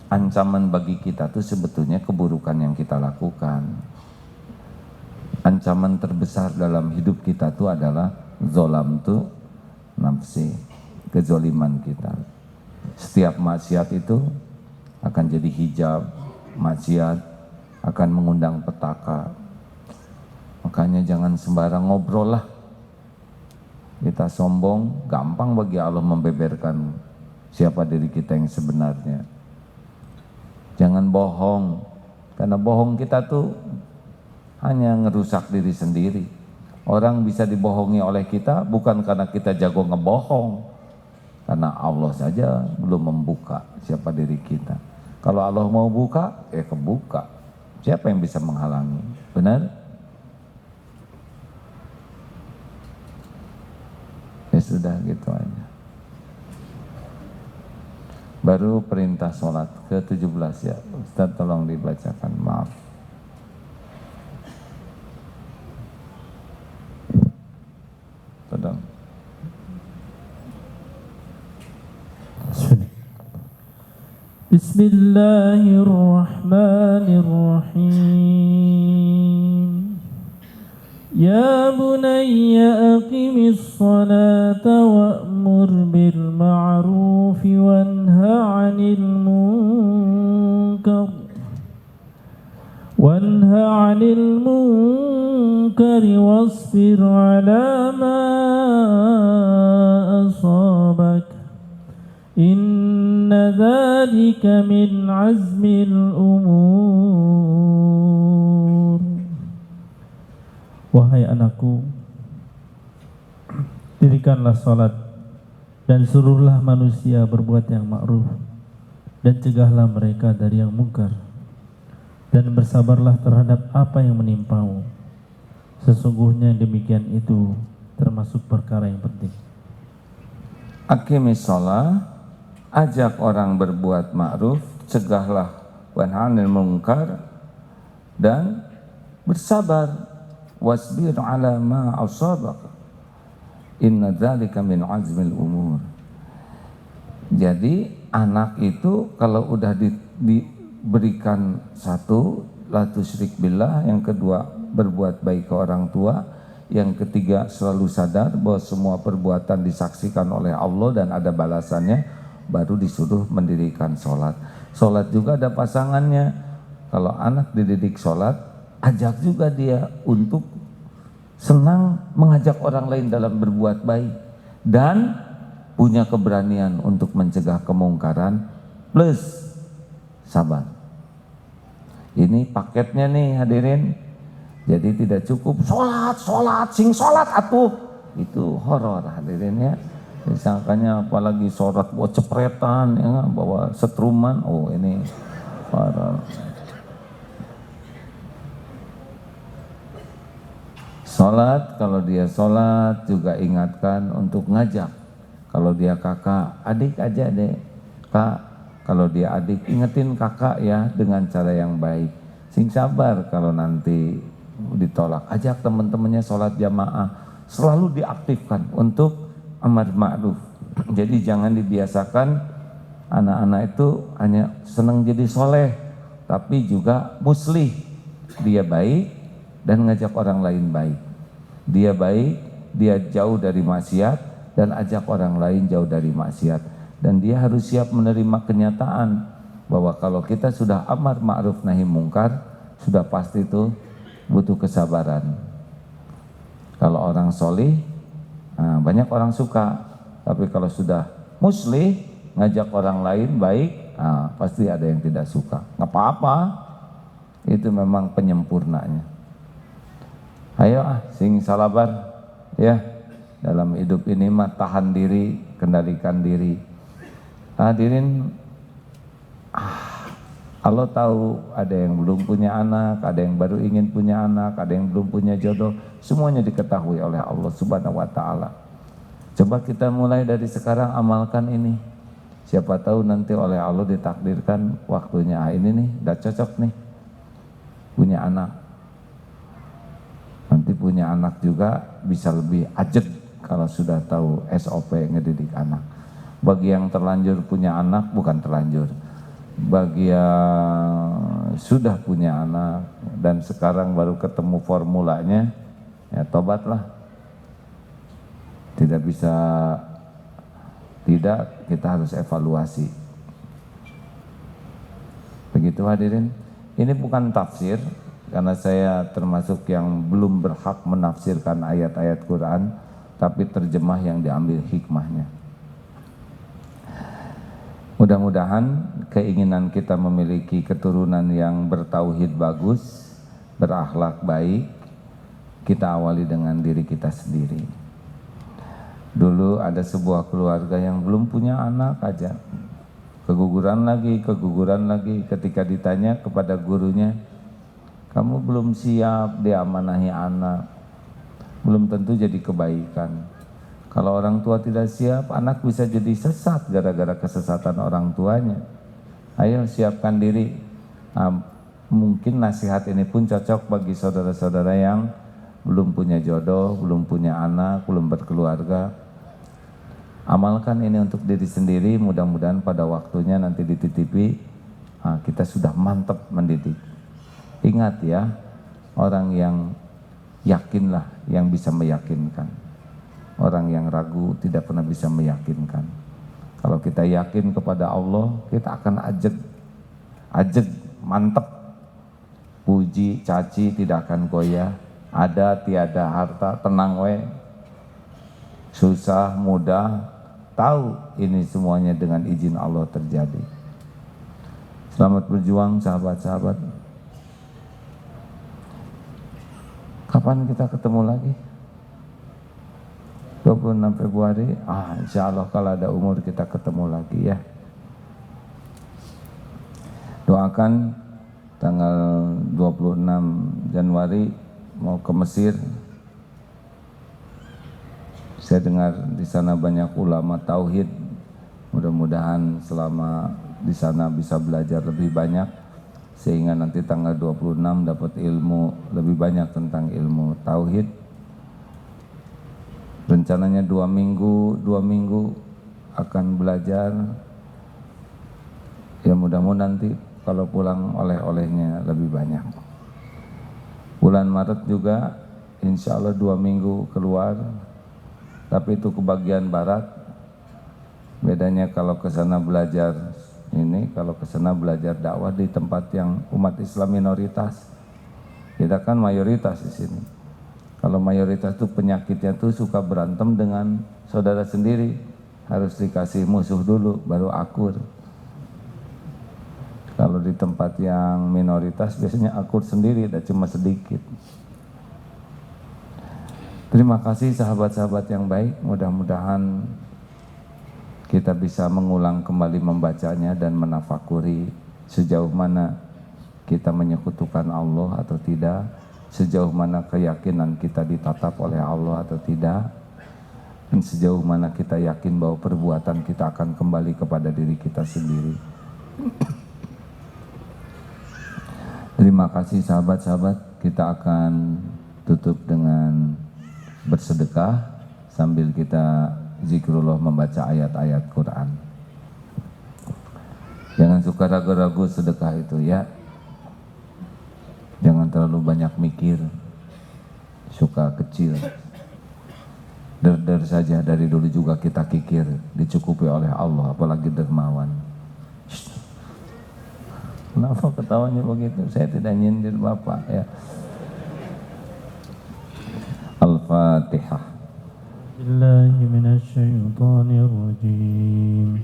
ancaman bagi kita tuh sebetulnya keburukan yang kita lakukan. Ancaman terbesar dalam hidup kita tuh adalah zolam tuh nafsi, kezoliman kita. Setiap maksiat itu akan jadi hijab, maksiat akan mengundang petaka. Makanya jangan sembarang ngobrol lah. Kita sombong, gampang bagi Allah membeberkan siapa diri kita yang sebenarnya. Jangan bohong, karena bohong kita tuh hanya ngerusak diri sendiri. Orang bisa dibohongi oleh kita bukan karena kita jago ngebohong, karena Allah saja belum membuka siapa diri kita. Kalau Allah mau buka, kebuka. Siapa yang bisa menghalangi? Benar? Ya sudah gitu aja. Baru perintah sholat ke-17 ya. Ustaz tolong dibacakan, maaf. Tolong. Bismillahirrahmanirrahim. Ya bunayya aqimis salata wa'mur bil ma'rufi wanha 'anil munkar wasbir 'ala ma asabak. Inna dzalika min azmil umur. Wahai anakku, dirikanlah salat dan suruhlah manusia berbuat yang ma'ruf dan cegahlah mereka dari yang mungkar, dan bersabarlah terhadap apa yang menimpamu. Sesungguhnya demikian itu termasuk perkara yang penting. Aqimis shalah, ajak orang berbuat ma'ruf, cegahlah wanhanil munkar, dan bersabar. Wasbir ala ma asabak, inna dzalika min azmil umur. Jadi anak itu kalau udah diberikan satu, la tusyrik billah, yang kedua berbuat baik ke orang tua, yang ketiga selalu sadar bahwa semua perbuatan disaksikan oleh Allah dan ada balasannya, baru disuruh mendirikan sholat. Sholat juga ada pasangannya. Kalau anak dididik sholat, ajak juga dia untuk senang mengajak orang lain dalam berbuat baik dan punya keberanian untuk mencegah kemungkaran plus sabar. Ini paketnya nih hadirin. Jadi tidak cukup sholat, sing sholat atuh. Itu horor hadirin ya. Disangkanya apalagi sholat bawa cepretan, ya, bawa setruman. Oh ini horor. Sholat, kalau dia sholat juga ingatkan untuk ngajak. Kalau dia kakak, adik aja deh. Kak, kalau dia adik, ingetin kakak ya dengan cara yang baik. Sing sabar kalau nanti ditolak. Ajak teman-temannya sholat jamaah. Selalu diaktifkan untuk amar ma'ruf. Jadi jangan dibiasakan anak-anak itu hanya senang jadi soleh, tapi juga muslih. Dia baik dan ngajak orang lain baik. Dia baik, dia jauh dari maksiat dan ajak orang lain jauh dari maksiat. Dan dia harus siap menerima kenyataan bahwa kalau kita sudah amar ma'ruf nahi mungkar, sudah pasti itu butuh kesabaran. Kalau orang solih, banyak orang suka. Tapi kalau sudah muslih, ngajak orang lain baik, pasti ada yang tidak suka. Nggak apa-apa, itu memang penyempurnanya. Ayo sing salabar ya, dalam hidup ini mah tahan diri, kendalikan diri. Hadirin, Allah tahu ada yang belum punya anak, ada yang baru ingin punya anak, ada yang belum punya jodoh, semuanya diketahui oleh Allah Subhanahu wa taala. Coba kita mulai dari sekarang amalkan ini. Siapa tahu nanti oleh Allah ditakdirkan waktunya ini nih, udah cocok nih punya anak. Nanti punya anak juga bisa lebih ajeg kalau sudah tahu SOP ngedidik anak. Bagi yang terlanjur punya anak, bukan terlanjur, bagi yang sudah punya anak dan sekarang baru ketemu formulanya, ya tobatlah. Tidak bisa tidak, kita harus evaluasi. Begitu hadirin. Ini bukan tafsir, karena saya termasuk yang belum berhak menafsirkan ayat-ayat Quran, tapi terjemah yang diambil hikmahnya. Mudah-mudahan keinginan kita memiliki keturunan yang bertauhid bagus, berakhlak baik, kita awali dengan diri kita sendiri. Dulu ada sebuah keluarga yang belum punya anak aja, keguguran lagi, ketika ditanya kepada gurunya, kamu belum siap diamanahi anak, belum tentu jadi kebaikan. Kalau orang tua tidak siap, anak bisa jadi sesat gara-gara kesesatan orang tuanya. Ayo siapkan diri. Mungkin nasihat ini pun cocok bagi saudara-saudara yang belum punya jodoh, belum punya anak, belum berkeluarga. Amalkan ini untuk diri sendiri, mudah-mudahan pada waktunya nanti dititipi, kita sudah mantap mendidik. Ingat ya, orang yang yakinlah yang bisa meyakinkan. Orang yang ragu tidak pernah bisa meyakinkan. Kalau kita yakin kepada Allah, kita akan ajeg, mantep. Puji, caci tidak akan goyah. Ada, tiada, harta, tenang we. Susah, mudah, tahu ini semuanya dengan izin Allah terjadi. Selamat berjuang sahabat-sahabat. Kapan kita ketemu lagi? 26 Februari, insya Allah kalau ada umur kita ketemu lagi ya. Doakan tanggal 26 Januari mau ke Mesir. Saya dengar di sana banyak ulama tauhid. Mudah-mudahan selama di sana bisa belajar lebih banyak sehingga nanti tanggal 26 dapat ilmu lebih banyak tentang ilmu tauhid. Rencananya 2 minggu akan belajar. Ya mudah-mudahan nanti kalau pulang oleh-olehnya lebih banyak. Bulan Maret juga insya Allah 2 minggu keluar, tapi itu ke bagian barat. Bedanya kalau ke sana belajar ini, kalau ke sana belajar dakwah di tempat yang umat Islam minoritas. Kita kan mayoritas di sini. Kalau mayoritas itu penyakitnya tuh suka berantem dengan saudara sendiri, harus dikasih musuh dulu baru akur. Kalau di tempat yang minoritas biasanya akur sendiri dan cuma sedikit. Terima kasih sahabat-sahabat yang baik, mudah-mudahan kita bisa mengulang kembali membacanya dan menafakuri sejauh mana kita menyekutukan Allah atau tidak, sejauh mana keyakinan kita ditatap oleh Allah atau tidak, dan sejauh mana kita yakin bahwa perbuatan kita akan kembali kepada diri kita sendiri. Terima kasih sahabat-sahabat, kita akan tutup dengan bersedekah sambil kita zikrullah membaca ayat-ayat Quran. Jangan suka ragu-ragu sedekah itu ya. Jangan terlalu banyak mikir, suka kecil. Der saja, dari dulu juga kita kikir, dicukupi oleh Allah, apalagi dermawan. Kenapa ketawanya begitu? Saya tidak nyindir Bapak ya. Al-Fatihah. Bismillahirrahmanirrahim.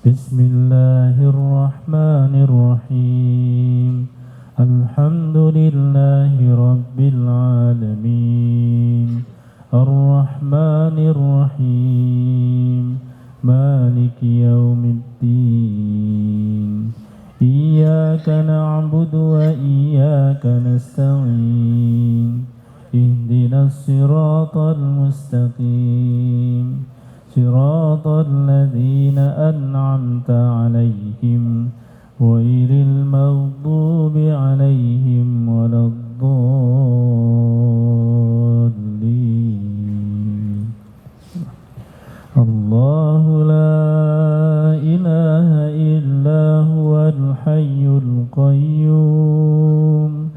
Bismillahirrahmanirrahim. Alhamdulillahi rabbil alamin. Ar-Rahmanir-Rahim. Maliki yaumiddin. Iyyaka na'budu wa iyyaka nasta'in. Ihdinas siratal mustaqim. Siratal ladzina an'amta 'alaihim ghairil maghdubi 'alaihim waladdallin. Allahu la ilaha illa huwal hayyul qayyum.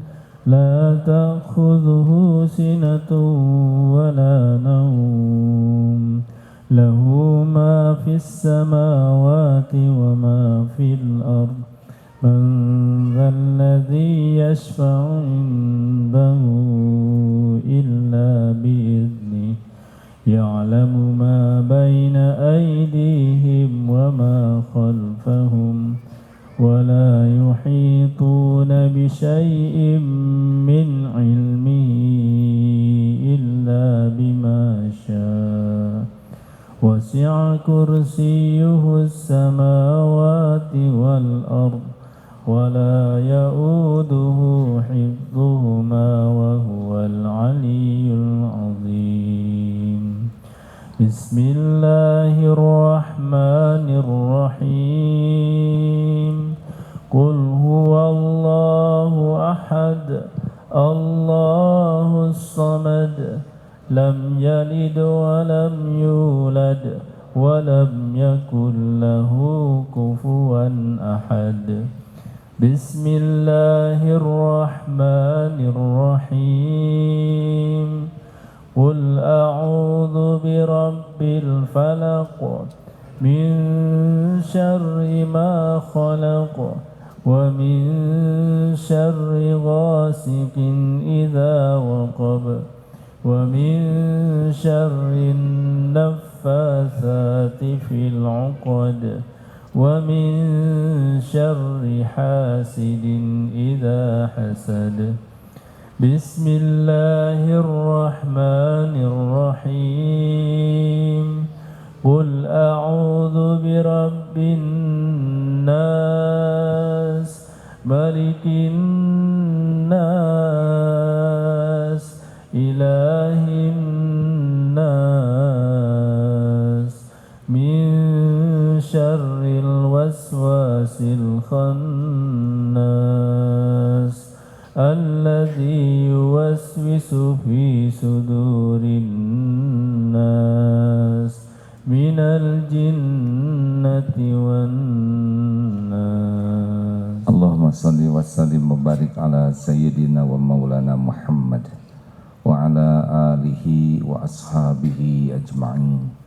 La ta'khudhuhu sinatun wa la nawm. Lahu ma fis samawati wa ma fil ard. Man dzalladzi yashfa'u 'indahu illa bi'idhnihi. Ya'lamu ma baina aydihim wa ma khalfahum. ولا يحيطون بشيء من علمه إلا بما شاء وسع كرسيه السماوات والأرض ولا يؤوده حفظهما وهو العلي العظيم. بسم الله الرحمن الرحيم. قل هو الله أحد الله الصمد لم يلد ولم يولد ولم يكن له كفوا أحد. بسم الله الرحمن الرحيم. قل أعوذ برب الفلق من شر ما خلق ومن شر غاسق إذا وقب ومن شر النفاثات في العقد ومن شر حاسد إذا حسد. بسم الله الرحمن الرحيم. قل أعوذ برب الناس ملك الناس الخناس الذي يوسوس في صدور الناس من الجنة والناس. Allahumma salli wa sallim wa barik ala sayyidina wa maulana Muhammad wa ala alihi wa ashabihi ajma'in.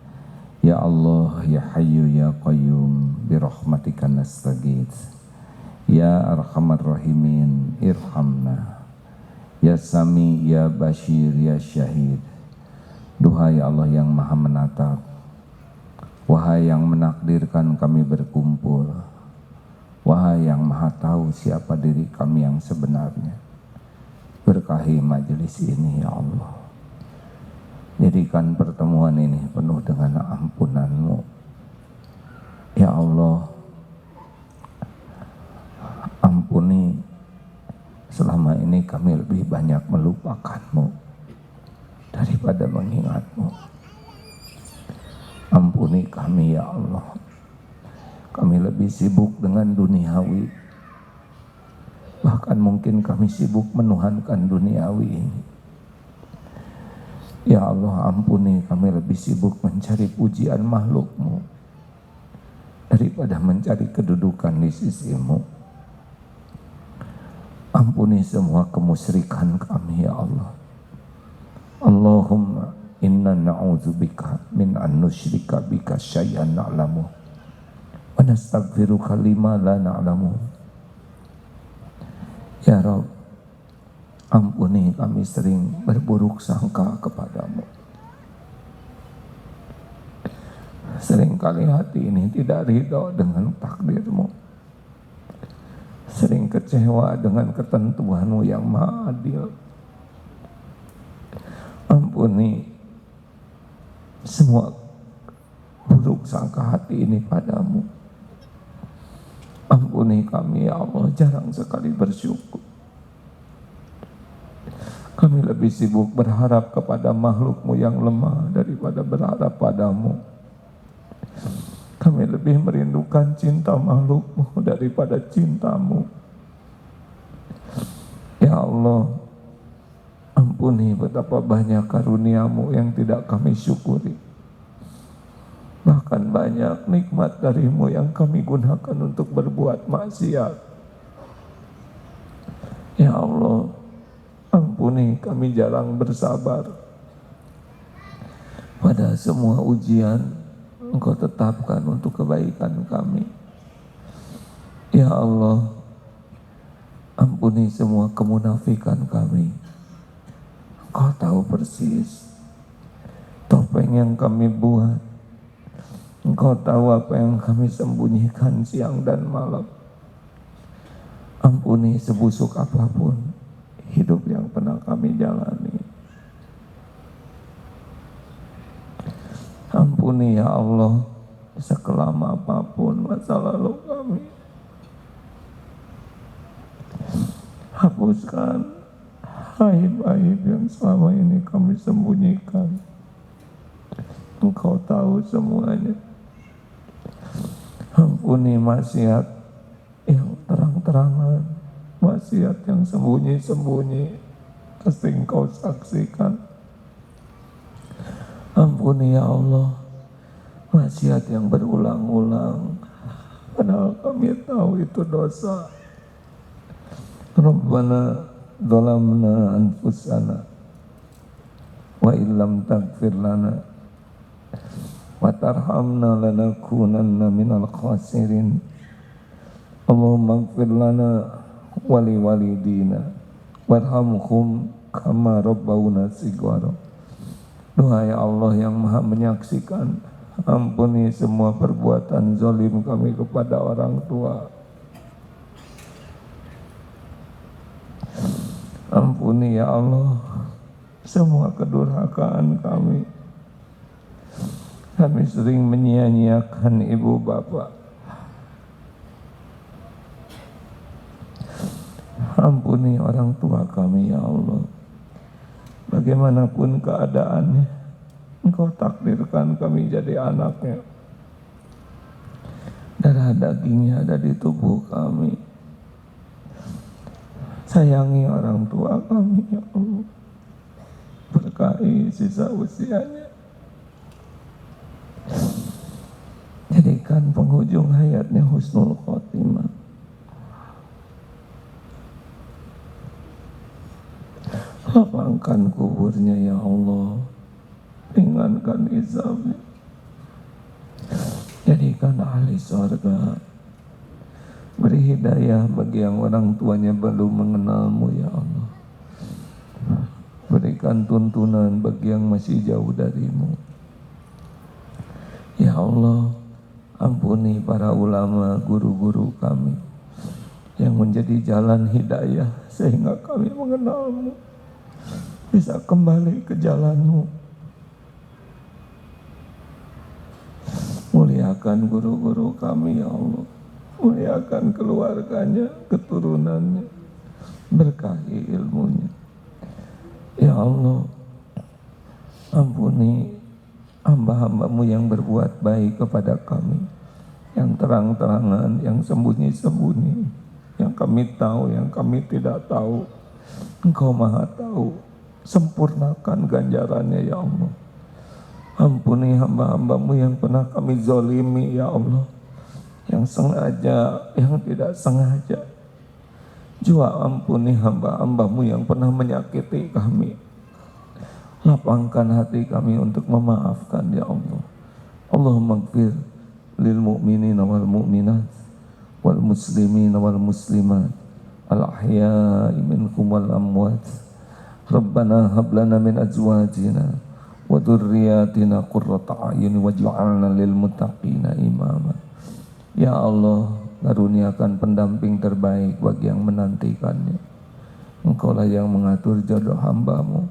Ya Allah, ya Hayyu ya Qayyum, birahmatika nastaghits. Ya Arhamar Rahimin, irhamna. Ya Sami, ya Bashir, ya Syahid. Duhai Allah yang Maha Menatap, wahai yang menakdirkan kami berkumpul, wahai yang Maha Tahu siapa diri kami yang sebenarnya, berkahi majelis ini ya Allah. Jadikan pertemuan ini penuh dengan ampunan-Mu ya Allah. Ampuni selama ini kami lebih banyak melupakan-Mu daripada mengingat-Mu. Ampuni kami ya Allah, kami lebih sibuk dengan duniawi, bahkan mungkin kami sibuk menuhankan duniawi ini. Ya Allah, ampuni kami lebih sibuk mencari pujian makhluk-Mu daripada mencari kedudukan di sisi-Mu. Ampuni semua kemusyrikan kami ya Allah. Allahumma inna na'udzubika min an nusyrika bika syai'an na'lamu wa nastaghfiruka lima la na'lamu. Ya Rabb, ampuni kami sering berburuk sangka kepadamu. Seringkali hati ini tidak ridho dengan takdir-Mu, sering kecewa dengan ketentuan-Mu yang maha adil. Ampuni semua buruk sangka hati ini padamu. Ampuni kami ya Allah, jarang sekali bersyukur. Kami lebih sibuk berharap kepada makhluk-Mu yang lemah daripada berharap padamu. Kami lebih merindukan cinta makhluk-Mu daripada cinta-Mu. Ya Allah, ampuni betapa banyak karunia-Mu yang tidak kami syukuri. Bahkan banyak nikmat dari-Mu yang kami gunakan untuk berbuat maksiat. Ya Allah, ampuni kami jarang bersabar pada semua ujian Engkau tetapkan untuk kebaikan kami. Ya Allah, ampuni semua kemunafikan kami. Engkau tahu persis topeng yang kami buat. Engkau tahu apa yang kami sembunyikan siang dan malam. Ampuni sebusuk apapun hidup yang pernah kami jalani. Ampuni ya Allah sekelam apapun masa lalu kami. Hapuskan aib-aib yang selama ini kami sembunyikan. Engkau tahu semuanya. Ampuni maksiat yang terang-terangan, maksiat yang sembunyi-sembunyi, pasti Engkau saksikan. Ampuni ya Allah maksiat yang berulang-ulang, padahal kami tahu itu dosa. Rabbana zalamna anfusana wa illam taghfir lana wa tarhamna lanakunanna minal khasirin. Allahumma ighfir lana wa liwalidina warhamhum kama rabbawna shighara. Doa ya Allah yang maha menyaksikan, ampuni semua perbuatan zalim kami kepada orang tua. Ampuni ya Allah semua kedurhakaan kami. Kami sering menyia-nyiakan ibu bapak. Ampuni orang tua kami ya Allah. Bagaimanapun keadaannya, Engkau takdirkan kami jadi anaknya. darah dagingnya ada di tubuh kami. Sayangi orang tua kami ya Allah, berkahi sisa usianya, jadikan penghujung hayatnya husnul khotimah. Lapangkan kuburnya ya Allah, ringankan hisabnya, jadikan ahli surga. Beri hidayah bagi yang orang tuanya belum mengenalmu ya Allah. Berikan tuntunan bagi yang masih jauh darimu. Ya Allah, ampuni para ulama, guru-guru kami yang menjadi jalan hidayah sehingga kami mengenalmu, bisa kembali ke jalanmu. Muliakan guru-guru kami ya Allah, muliakan keluarganya, keturunannya, berkahi ilmunya. Ya Allah, ampuni hamba-hambamu yang berbuat baik kepada kami, yang terang-terangan, yang sembunyi-sembunyi, yang kami tahu, yang kami tidak tahu. Engkau maha tahu, sempurnakan ganjarannya ya Allah. Ampuni hamba-hambamu yang pernah kami zolimi ya Allah, yang sengaja, yang tidak sengaja. Juga ampuni hamba-hambamu yang pernah menyakiti kami. Lapangkan hati kami untuk memaafkan ya Allah. Allahumma gfir lil mu'minina wal mu'minat wal muslimina wal muslimat al ahya'i minkum wal amwat. Rabbana hab lana min azwajina wa dhurriyyatina qurrata a'yun waj'alna lil muttaqina imama. Ya Allah, karuniakan pendamping terbaik bagi yang menantikannya. Engkaulah yang mengatur jodoh hambamu.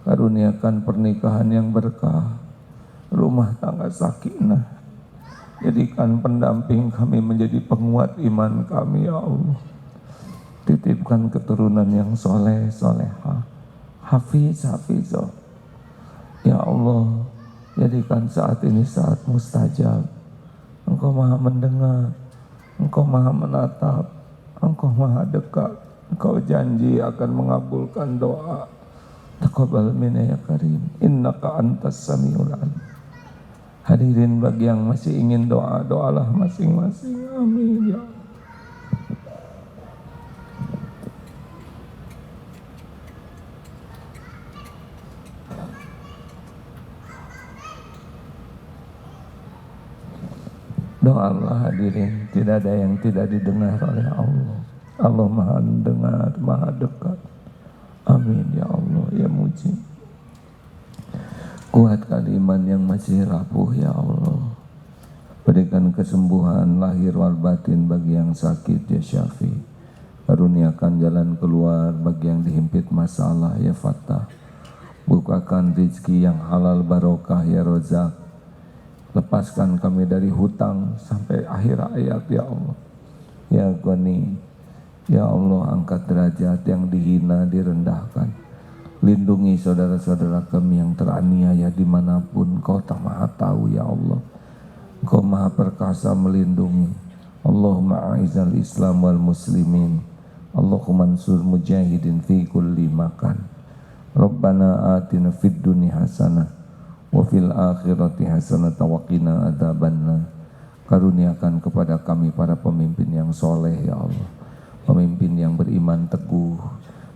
Karuniakan pernikahan yang berkah, rumah tangga sakinah. Jadikan pendamping kami menjadi penguat iman kami ya Allah. Titipkan keturunan yang soleh, solehah, hafiz, hafizah. Ya Allah, jadikan saat ini saat mustajab. Engkau maha mendengar, Engkau maha menatap, Engkau maha dekat. Engkau janji akan mengabulkan doa. Taqabbal minna ya karim, innaka antas samiul alim. Hadirin bagi yang masih ingin doa, doalah masing-masing. Amin ya Allah. Doalah hadirin, tidak ada yang tidak didengar oleh Allah. Allah maha mendengar, maha dekat. Amin ya Allah ya Mujib. Kuatkan iman yang masih rapuh ya Allah. Berikan kesembuhan lahir wal batin bagi yang sakit ya Syafi. Karuniakan jalan keluar bagi yang dihimpit masalah ya Fattah. Bukakan rezeki yang halal barokah ya Rozak. Lepaskan kami dari hutang sampai akhir hayat ya Allah. Ya Ghani, ya Allah, angkat derajat yang dihina, direndahkan. Lindungi saudara-saudara kami yang teraniaya dimanapun. Kau tak maha tahu ya Allah. Kau maha perkasa melindungi. Allahumma a'izal islam wal muslimin. Allahumma ansur mujahidin fi kulli makan. Rabbana atina fid dunya hasanah wa fil akhirati hasanah wa qina adzabannar. Karuniakan kepada kami para pemimpin yang soleh ya Allah. Pemimpin yang beriman teguh,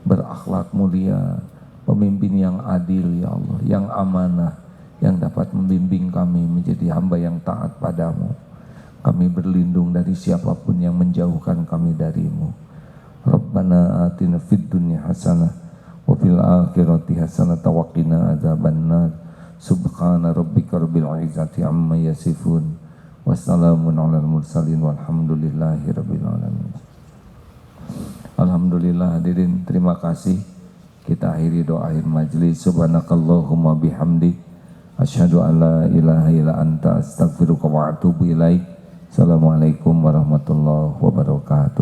berakhlak mulia, pemimpin yang adil ya Allah, yang amanah, yang dapat membimbing kami menjadi hamba yang taat padamu. Kami berlindung dari siapapun yang menjauhkan kami darimu. Rabbana atina fid dunya hasanah wa fil akhirati hasanah wa qina adzabannar. Subhana rabbika rabbil izzati amma yasifun. Wassalamun alal mursalin walhamdulillahi rabbil alamin. Alhamdulillah hadirin, terima kasih. Kita akhiri doa akhir majlis. Subhanakallahumma bihamdik, asyhadu an la ilaha illa anta astaghfiruka wa atubu ilaik. Assalamualaikum warahmatullahi wabarakatuh.